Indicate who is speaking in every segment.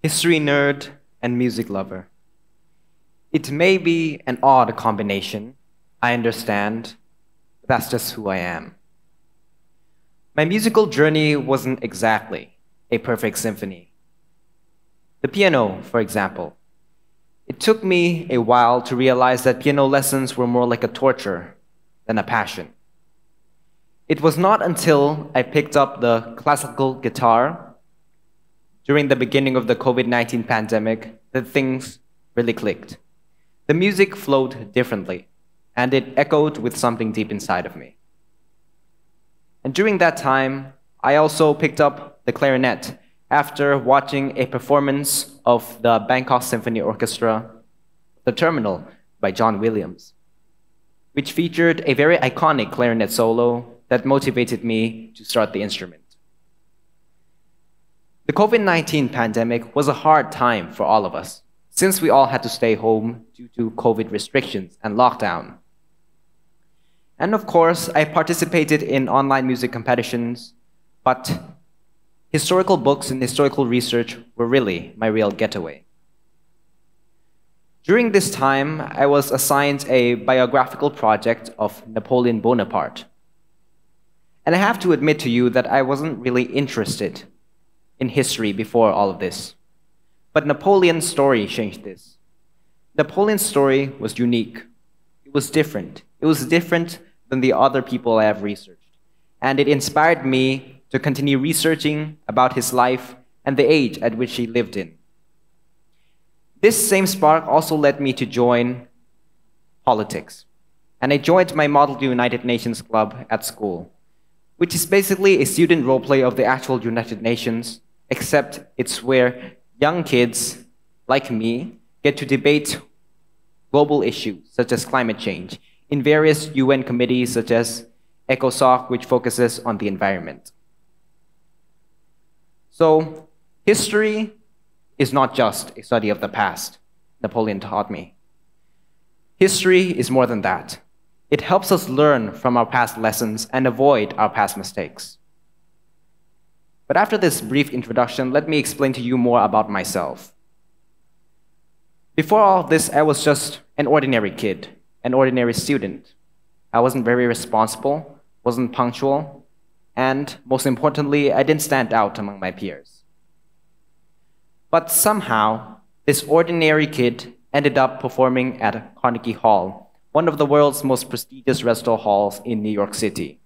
Speaker 1: history nerd, and music lover. It may be an odd combination, I understand, but that's just who I am. My musical journey wasn't exactly a perfect symphony. The piano, for example. It took me a while to realize that piano lessons were more like a torture than a passion. It was not until I picked up the classical guitar during the beginning of the COVID-19 pandemic that things really clicked. The music flowed differently, and it echoed with something deep inside of me. And during that time, I also picked up the clarinet after watching a performance of the Bangkok Symphony Orchestra, The Terminal by John Williams, which featured a very iconic clarinet solo that motivated me to start the instrument. The COVID-19 pandemic was a hard time for all of us, since we all had to stay home due to COVID restrictions and lockdown. And of course, I participated in online music competitions, but historical books and historical research were really my real getaway. During this time, I was assigned a biographical project of Napoleon Bonaparte. And I have to admit to you that I wasn't really interested in history before all of this. But Napoleon's story changed this. Napoleon's story was unique. It was different. It was different than the other people I have researched. And it inspired me to continue researching about his life and the age at which he lived in. This same spark also led me to join politics. And I joined my Model United Nations Club at school, which is basically a student roleplay of the actual United Nations, except it's where young kids like me get to debate global issues such as climate change in various UN committees such as ECOSOC, which focuses on the environment. So, history is not just a study of the past, Napoleon taught me. History is more than that. It helps us learn from our past lessons and avoid our past mistakes. But after this brief introduction, let me explain to you more about myself. Before all of this, I was just an ordinary kid, an ordinary student. I wasn't very responsible, wasn't punctual, and most importantly, I didn't stand out among my peers. But somehow, this ordinary kid ended up performing at Carnegie Hall, one of the world's most prestigious recital halls in New York City.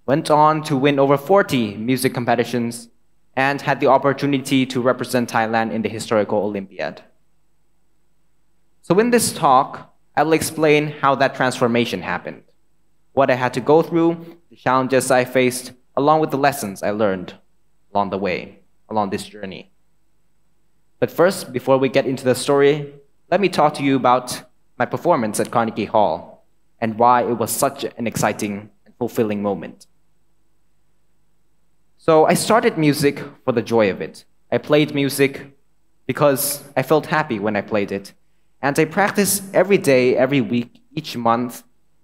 Speaker 1: Went on to win over 40 music competitions and had the opportunity to represent Thailand in the historical Olympiad. So in this talk, I will explain how that transformation happened, what I had to go through, the challenges I faced, along with the lessons I learned along the way, along this journey. But first, before we get into the story, let me talk to you about my performance at Carnegie Hall and why it was such an exciting and fulfilling moment. So I started music for the joy of it. I played music because I felt happy when I played it. And I practiced every day, every week, each month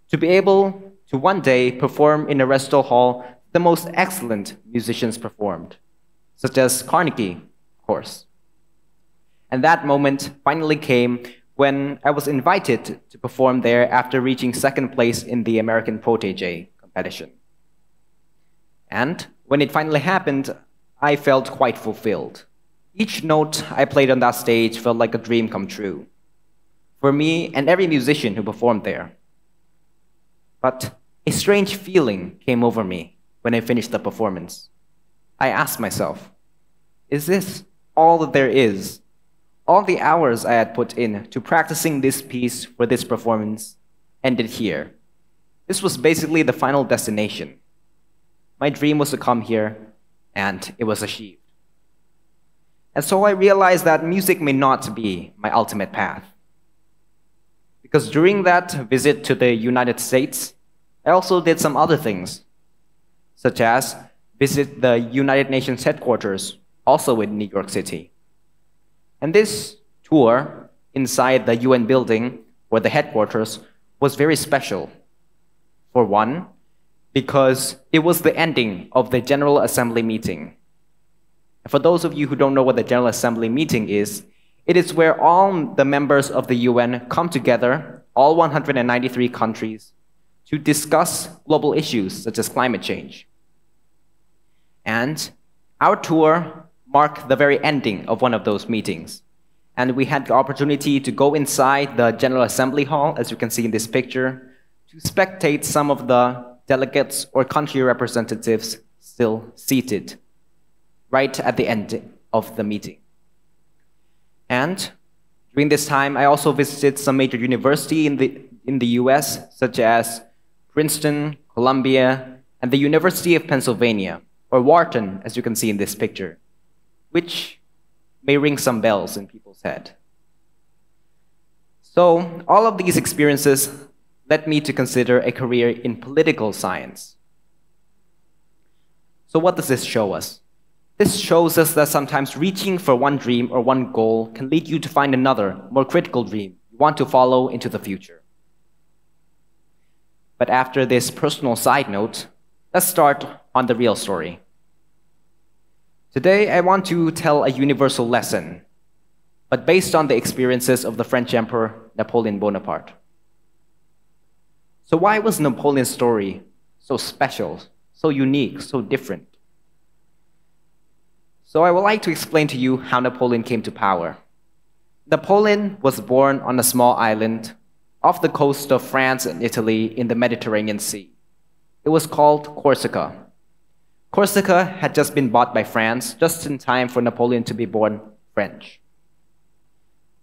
Speaker 1: to be able to one day perform in a recital hall the most excellent musicians performed, such as Carnegie, of course. And that moment finally came when I was invited to perform there after reaching second place in the American Prodigy competition. And when it finally happened, I felt quite fulfilled. Each note I played on that stage felt like a dream come true for me and every musician who performed there. But a strange feeling came over me when I finished the performance. I asked myself, is this all that there is? All the hours I had put in to practicing this piece for this performance ended here. This was basically the final destination. My dream was to come here, and it was achieved. And so I realized that music may not be my ultimate path. Because during that visit to the United States, I also did some other things, such as visit the United Nations headquarters, also in New York City. And this tour inside the UN building, where the headquarters, was very special. For one, because it was the ending of the General Assembly meeting. And for those of you who don't know what the General Assembly meeting is, it is where all the members of the UN come together, all 193 countries, to discuss global issues such as climate change. And our tour marked the very ending of one of those meetings. And we had the opportunity to go inside the General Assembly Hall, as you can see in this picture, to spectate some of the delegates or country representatives still seated right at the end of the meeting. And during this time, I also visited some major universities in the US, such as Princeton, Columbia, and the University of Pennsylvania, or Wharton, as you can see in this picture, which may ring some bells in people's head. So all of these experiences led me to consider a career in political science. So what does this show us? This shows us that sometimes reaching for one dream or one goal can lead you to find another, more critical dream you want to follow into the future. But after this personal side note, let's start on the real story. Today, I want to tell a universal lesson, but based on the experiences of the French Emperor Napoleon Bonaparte. So why was Napoleon's story so special, so unique, so different? So I would like to explain to you how Napoleon came to power. Napoleon was born on a small island off the coast of France and Italy in the Mediterranean Sea. It was called Corsica. Corsica had just been bought by France just in time for Napoleon to be born French.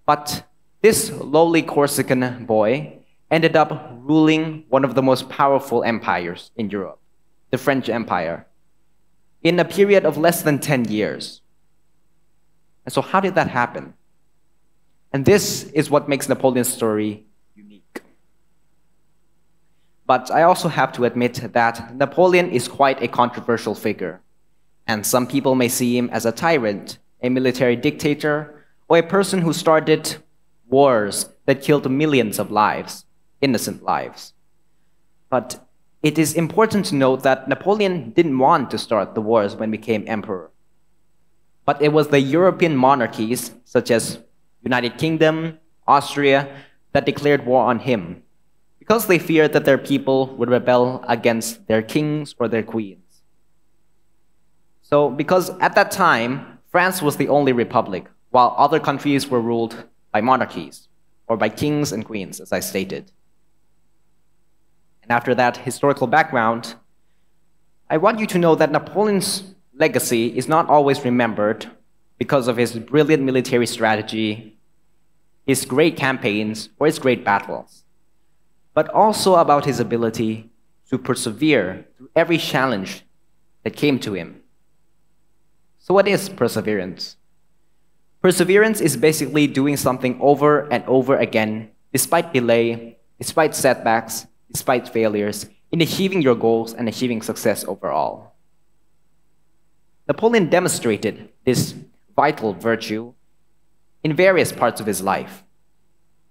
Speaker 1: But this lowly Corsican boy ended up ruling one of the most powerful empires in Europe, the French Empire, in a period of less than 10 years. And so how did that happen? And this is what makes Napoleon's story unique. But I also have to admit that Napoleon is quite a controversial figure, and some people may see him as a tyrant, a military dictator, or a person who started wars that killed millions of lives, innocent lives. But it is important to note that Napoleon didn't want to start the wars when he became emperor. But it was the European monarchies, such as United Kingdom, Austria, that declared war on him, because they feared that their people would rebel against their kings or their queens. So, because at that time, France was the only republic, while other countries were ruled by monarchies, or by kings and queens, as I stated. And after that historical background, I want you to know that Napoleon's legacy is not always remembered because of his brilliant military strategy, his great campaigns, or his great battles, but also about his ability to persevere through every challenge that came to him. So what is perseverance? Perseverance is basically doing something over and over again, despite delay, despite setbacks, despite failures, in achieving your goals and achieving success overall. Napoleon demonstrated this vital virtue in various parts of his life.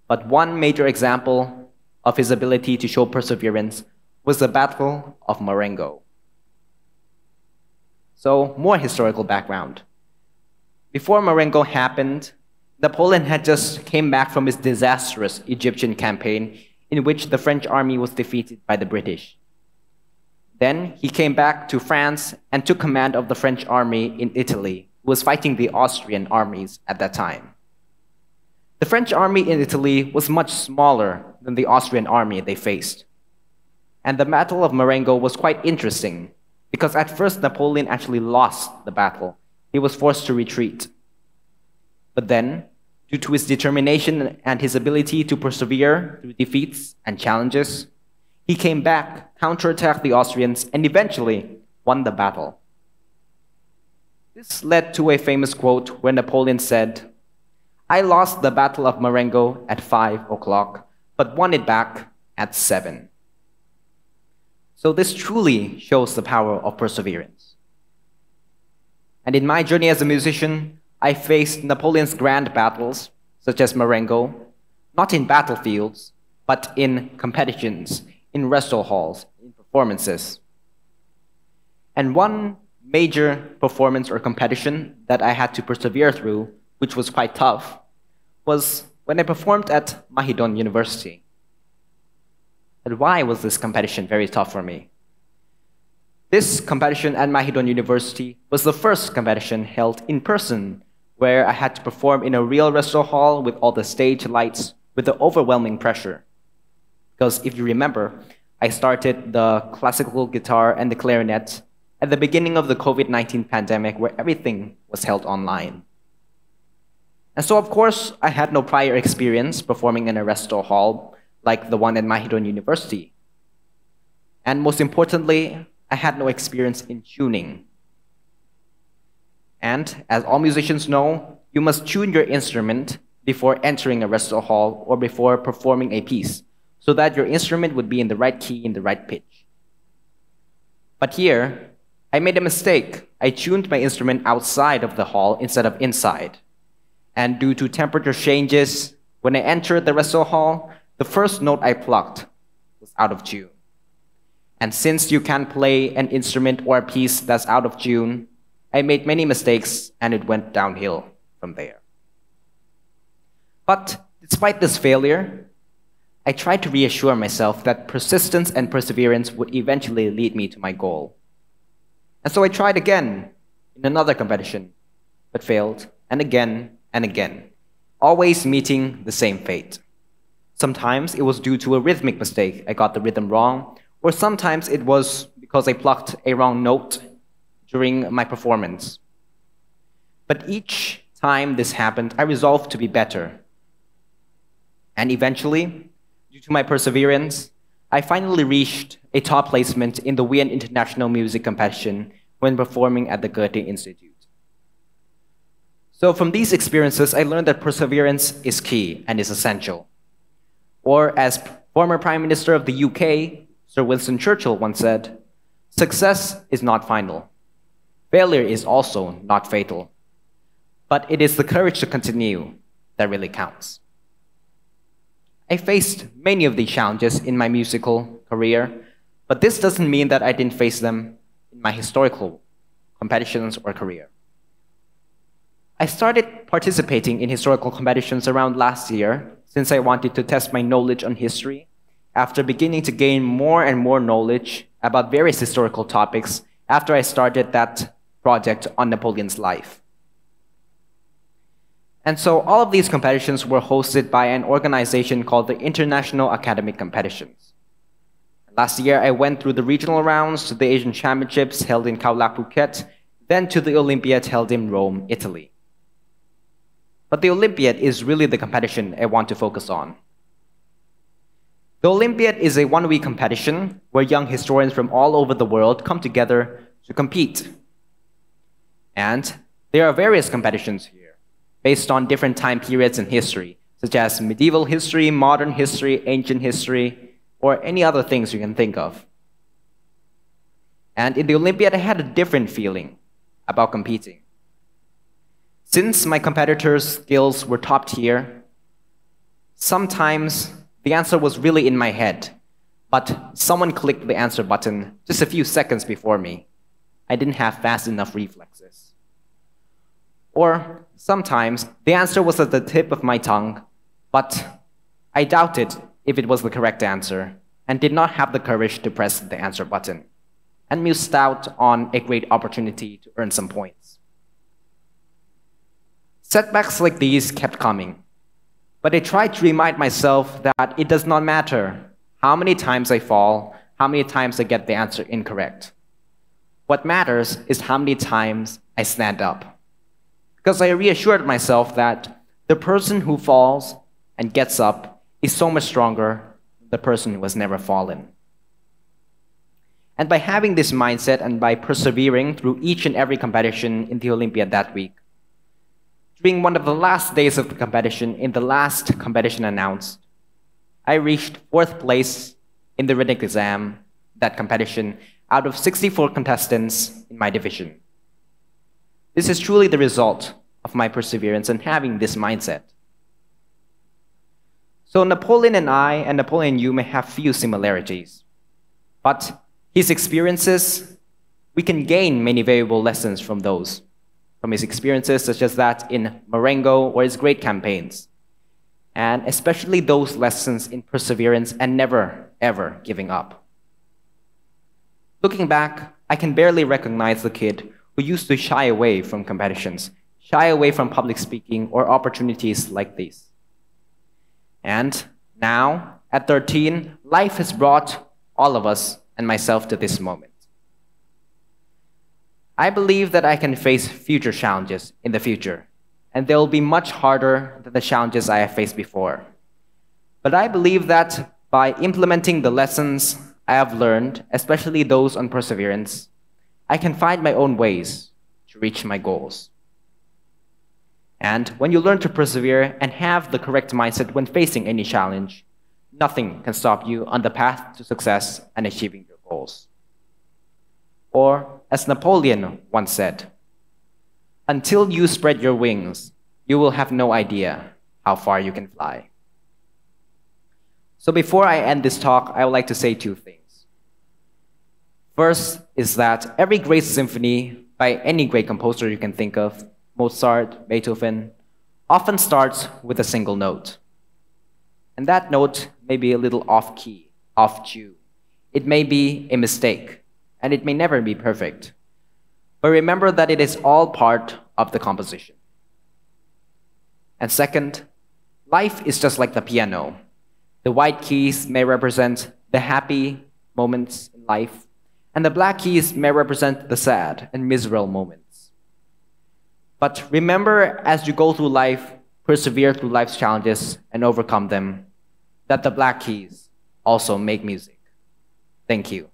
Speaker 1: But one major example of his ability to show perseverance was the Battle of Marengo. So, more historical background. Before Marengo happened, Napoleon had just came back from his disastrous Egyptian campaign in which the French army was defeated by the British. Then he came back to France and took command of the French army in Italy, who was fighting the Austrian armies at that time. The French army in Italy was much smaller than the Austrian army they faced. And the Battle of Marengo was quite interesting, because at first Napoleon actually lost the battle. He was forced to retreat. But then, due to his determination and his ability to persevere through defeats and challenges, he came back, counterattacked the Austrians, and eventually won the battle. This led to a famous quote where Napoleon said, "I lost the Battle of Marengo at 5 o'clock, but won it back at 7. So this truly shows the power of perseverance. And in my journey as a musician, I faced Napoleon's grand battles, such as Marengo, not in battlefields, but in competitions, in recital halls, in performances. And one major performance or competition that I had to persevere through, which was quite tough, was when I performed at Mahidol University. And why was this competition very tough for me? This competition at Mahidol University was the first competition held in person, where I had to perform in a real recital hall with all the stage lights, with the overwhelming pressure. Because if you remember, I started the classical guitar and the clarinet at the beginning of the COVID-19 pandemic, where everything was held online. And so, of course, I had no prior experience performing in a recital hall like the one at Mahidol University. And most importantly, I had no experience in tuning. And as all musicians know, you must tune your instrument before entering a recital hall or before performing a piece, so that your instrument would be in the right key, in the right pitch. But here, I made a mistake. I tuned my instrument outside of the hall instead of inside. And due to temperature changes, when I entered the recital hall, the first note I plucked was out of tune. And since you can't play an instrument or a piece that's out of tune, I made many mistakes and it went downhill from there. But despite this failure, I tried to reassure myself that persistence and perseverance would eventually lead me to my goal. And so I tried again in another competition, but failed, and again, always meeting the same fate. Sometimes it was due to a rhythmic mistake, I got the rhythm wrong, or sometimes it was because I plucked a wrong note during my performance. But each time this happened, I resolved to be better. And eventually, due to my perseverance, I finally reached a top placement in the Wien International Music Competition when performing at the Goethe Institute. So from these experiences, I learned that perseverance is key and is essential. Or as former Prime Minister of the UK, Sir Winston Churchill once said, "Success is not final. Failure is also not fatal. But it is the courage to continue that really counts." I faced many of these challenges in my musical career, but this doesn't mean that I didn't face them in my historical competitions or career. I started participating in historical competitions around last year since I wanted to test my knowledge on history after beginning to gain more and more knowledge about various historical topics after I started that project on Napoleon's life. And so all of these competitions were hosted by an organization called the International Academic Competitions. Last year, I went through the regional rounds to the Asian Championships held in Khao Lak, Phuket, then to the Olympiad held in Rome, Italy. But the Olympiad is really the competition I want to focus on. The Olympiad is a one-week competition where young historians from all over the world come together to compete. And there are various competitions here, based on different time periods in history, such as medieval history, modern history, ancient history, or any other things you can think of. And in the Olympiad, I had a different feeling about competing. Since my competitors' skills were top tier, sometimes the answer was really in my head, but someone clicked the answer button just a few seconds before me. I didn't have fast enough reflexes. Or sometimes the answer was at the tip of my tongue, but I doubted if it was the correct answer and did not have the courage to press the answer button and missed out on a great opportunity to earn some points. Setbacks like these kept coming, but I tried to remind myself that it does not matter how many times I fall, how many times I get the answer incorrect. What matters is how many times I stand up. Because I reassured myself that the person who falls and gets up is so much stronger than the person who has never fallen. And by having this mindset and by persevering through each and every competition in the Olympiad that week, during one of the last days of the competition, in the last competition announced, I reached 4th place in the written exam, that competition, out of 64 contestants in my division. This is truly the result of my perseverance and having this mindset. So Napoleon and I and Napoleon you may have few similarities, but his experiences We can gain many valuable lessons from those, from his experiences such as that in Marengo or his great campaigns, and especially those lessons in perseverance and never, ever giving up. Looking back, I can barely recognize the kid who used to shy away from competitions, shy away from public speaking or opportunities like these. And now, at 13, life has brought all of us and myself to this moment. I believe that I can face future challenges in the future, and they will be much harder than the challenges I have faced before. But I believe that by implementing the lessons I have learned, especially those on perseverance, I can find my own ways to reach my goals. And when you learn to persevere and have the correct mindset when facing any challenge, nothing can stop you on the path to success and achieving your goals. Or, as Napoleon once said, until you spread your wings, you will have no idea how far you can fly. So before I end this talk, I would like to say two things. First is that every great symphony by any great composer you can think of, Mozart, Beethoven, often starts with a single note. And that note may be a little off-key, off-tune. It may be a mistake, and it may never be perfect. But remember that it is all part of the composition. And second, life is just like the piano. The white keys may represent the happy moments in life, and the black keys may represent the sad and miserable moments. But remember, as you go through life, persevere through life's challenges and overcome them, that the black keys also make music. Thank you.